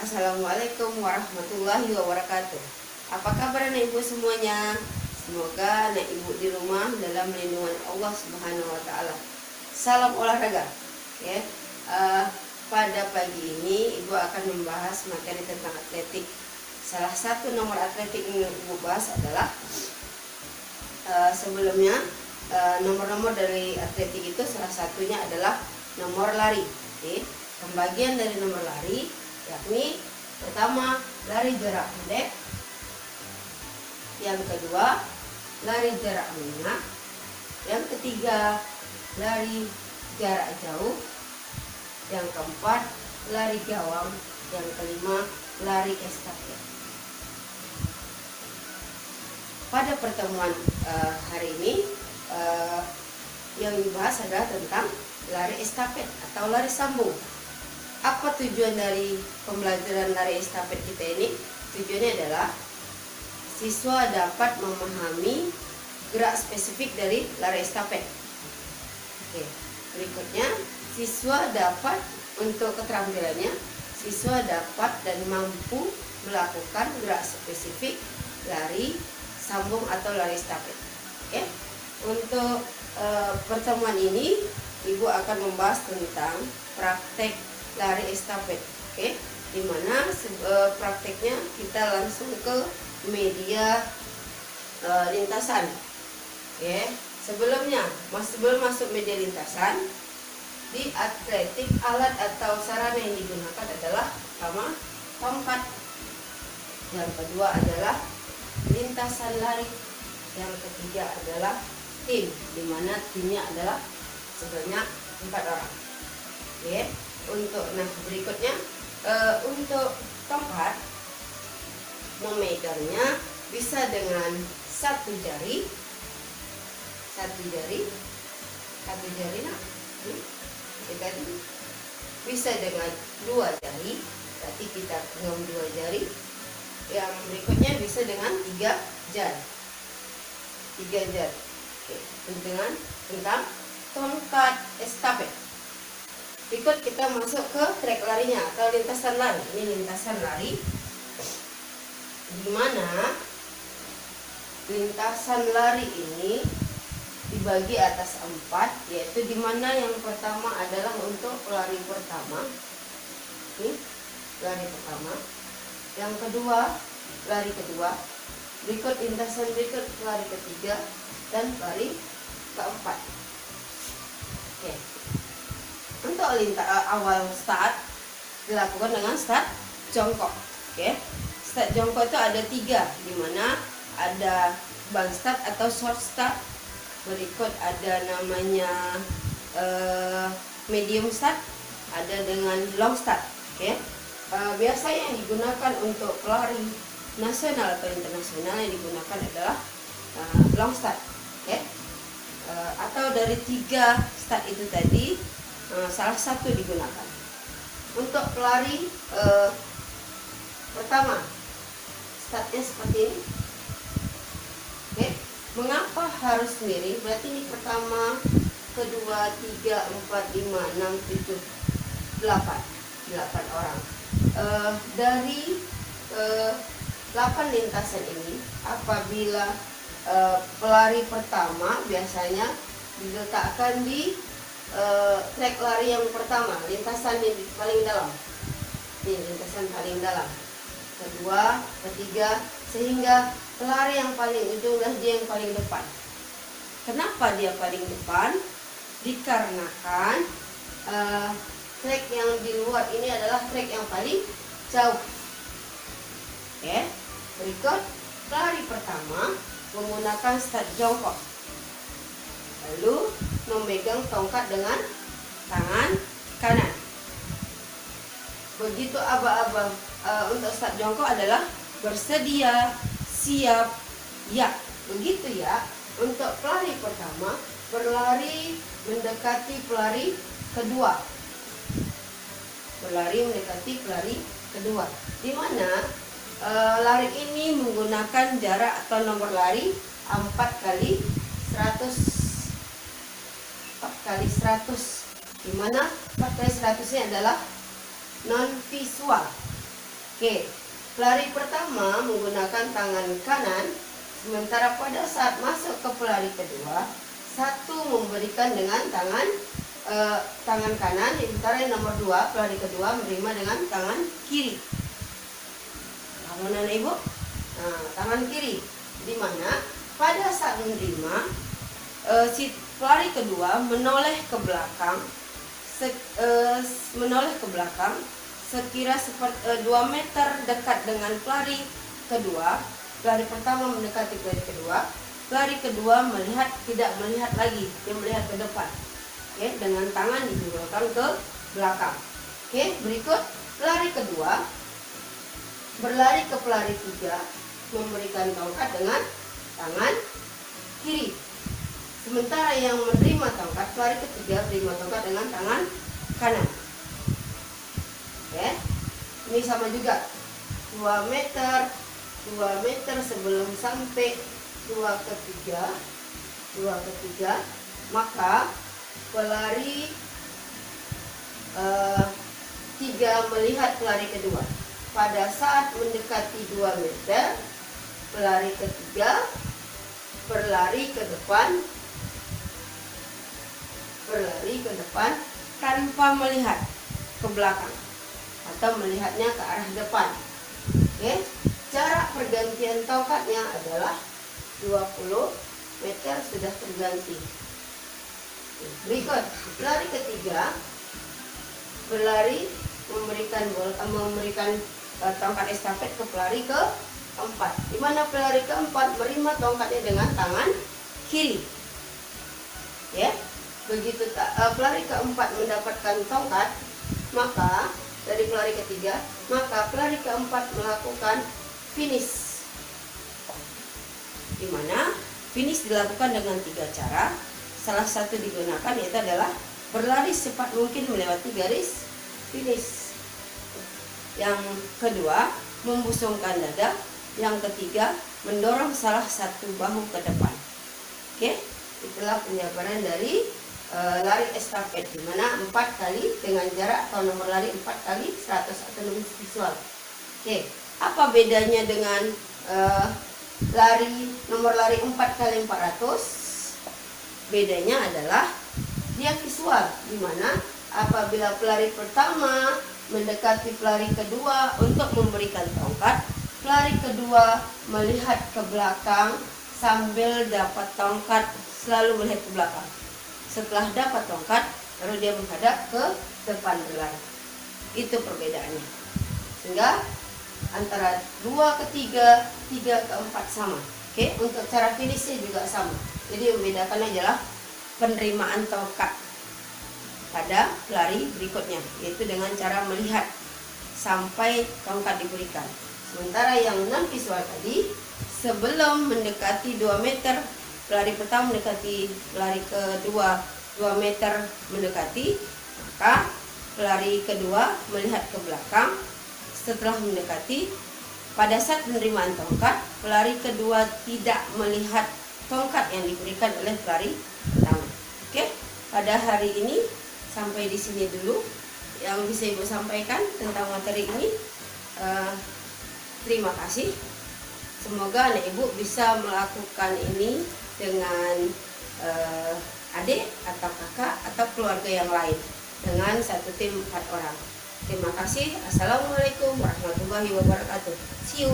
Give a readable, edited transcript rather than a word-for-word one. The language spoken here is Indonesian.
Assalamualaikum warahmatullahi wabarakatuh. Apa kabar anak ibu semuanya? Semoga anak ibu di rumah dalam lindungan Allah Subhanahu wa Ta'ala. Salam olahraga. Ya. Pada pagi ini ibu akan membahas materi tentang atletik. Salah satu nomor atletik yang ibu bahas adalah sebelumnya nomor-nomor dari atletik itu salah satunya adalah nomor lari. Oke. Pembagian dari nomor lari yakni pertama lari jarak pendek, yang kedua lari jarak menengah, yang ketiga lari jarak jauh, yang keempat lari gawang, yang kelima lari estafet. Pada pertemuan hari ini yang dibahas adalah tentang lari estafet atau lari sambung. Apa tujuan dari pembelajaran lari estafet kita ini? Tujuannya adalah siswa dapat memahami gerak spesifik dari lari estafet. Oke, berikutnya siswa dapat, untuk keterampilannya, siswa dapat dan mampu melakukan gerak spesifik lari sambung atau lari estafet. Oke, untuk pertemuan ini ibu akan membahas tentang praktek lari estafet. Oke, dimana prakteknya kita langsung ke media lintasan. Oke, sebelum masuk media lintasan, di atletik alat atau sarana yang digunakan adalah pertama tongkat, yang kedua adalah lintasan lari, yang ketiga adalah tim, dimana timnya adalah sebanyak 4 orang. Oke. Berikutnya untuk tongkat, memegangnya bisa dengan satu jari nah, bisa dengan 2 jari, berarti kita genggam 2 jari. Yang berikutnya bisa dengan 3 jari. Oke, tentang tongkat estafet. Berikut kita masuk ke trek larinya atau lintasan lari. Ini lintasan lari, di mana lintasan lari ini dibagi atas 4, yaitu di mana yang pertama adalah untuk lari pertama. Ini lari pertama. Yang kedua lari kedua. Berikut lintasan berikut lari ketiga dan lari keempat. Oke. Untuk awal start dilakukan dengan start jongkok. Oke. Start jongkok itu ada 3, di mana ada bang start atau short start. Berikut ada namanya medium start, ada dengan long start. Oke. Biasanya yang digunakan untuk pelari nasional atau internasional yang digunakan adalah long start. Oke. Atau dari 3 start itu tadi, salah satu digunakan. Untuk pelari pertama, startnya seperti ini. Oke, mengapa harus sendiri? Berarti ini pertama, kedua, 3, 4, 5, 6, 7, 8 orang. Dari 8 lintasan ini, apabila pelari pertama biasanya diletakkan di trek lari yang pertama, lintasan yang paling dalam. Ini lintasan paling dalam. Kedua, ketiga, sehingga pelari yang paling ujung adalah dia yang paling depan. Kenapa dia paling depan? Dikarenakan trek yang di luar ini adalah trek yang paling jauh. Oke, berikut pelari pertama menggunakan start jongkok, lalu memegang tongkat dengan tangan kanan. Begitu aba-aba. Untuk start jongkok adalah bersedia, siap, ya. Begitu ya. Untuk pelari pertama berlari mendekati pelari kedua. Di mana lari ini menggunakan jarak atau nomor lari 4 kali 100, di mana 4 kali 100 ini adalah non visual. Oke, pelari pertama menggunakan tangan kanan, sementara pada saat masuk ke pelari kedua, satu memberikan dengan tangan kanan, sementara yang nomor 2, pelari kedua menerima dengan tangan kiri. Paham anak ibu? Nah, tangan kiri, di mana pada saat menerima, si pelari kedua menoleh ke belakang, sekira 2 meter dekat dengan pelari kedua. Pelari pertama mendekati pelari kedua. Pelari kedua tidak melihat lagi, dia melihat ke depan. Oke, dengan tangan dijulurkan ke belakang. Oke, berikut pelari kedua berlari ke pelari 3, memberikan tongkat dengan tangan kiri. Sementara yang menerima tongkat, pelari ketiga menerima tongkat dengan tangan kanan. Oke, ini sama juga 2 meter sebelum sampai 2 ketiga, maka pelari 3 melihat pelari kedua. Pada saat mendekati 2 meter, pelari ketiga berlari ke depan tanpa melihat ke belakang atau melihatnya ke arah depan. Oke, jarak pergantian tongkatnya adalah 20 meter sudah terganti. Berikut, pelari ketiga berlari memberikan tongkat estafet ke pelari keempat, di mana pelari keempat menerima tongkatnya dengan tangan kiri. Ya, begitu pelari keempat mendapatkan tongkat, maka dari pelari ketiga, maka pelari keempat melakukan finish, di mana finish dilakukan dengan 3 cara. Salah satu digunakan yaitu adalah berlari secepat mungkin melewati garis finish. Yang kedua, membusungkan dada. Yang ketiga, mendorong salah satu bahu ke depan. Oke, itulah penjabaran dari lari estafet, di mana 4 kali dengan jarak atau nomor lari 4 kali 100 autonomous visual. Oke, apa bedanya dengan nomor lari 4 kali 400? Bedanya adalah dia visual, di mana apabila pelari pertama mendekati pelari kedua untuk memberikan tongkat, pelari kedua melihat ke belakang sambil dapat tongkat, selalu melihat ke belakang. Setelah dapat tongkat, baru dia menghadap ke depan berlari. Itu perbedaannya. Sehingga antara 2 ke 3, 3 ke 4 sama. Oke, untuk cara finishnya juga sama. Jadi yang membedakan adalah penerimaan tongkat pada pelari berikutnya, yaitu dengan cara melihat sampai tongkat diberikan. Sementara yang non visual tadi, sebelum mendekati 2 meter, pelari pertama mendekati pelari kedua 2 meter mendekati, maka pelari kedua melihat ke belakang. Setelah mendekati, pada saat penerimaan tongkat, pelari kedua tidak melihat tongkat yang diberikan oleh pelari pertama. Oke, pada hari ini sampai di sini dulu yang bisa Ibu sampaikan tentang materi ini. Terima kasih. Semoga anak Ibu bisa melakukan ini dengan adik atau kakak atau keluarga yang lain dengan satu tim 4 orang. Terima kasih. Assalamualaikum warahmatullahi wabarakatuh. See you.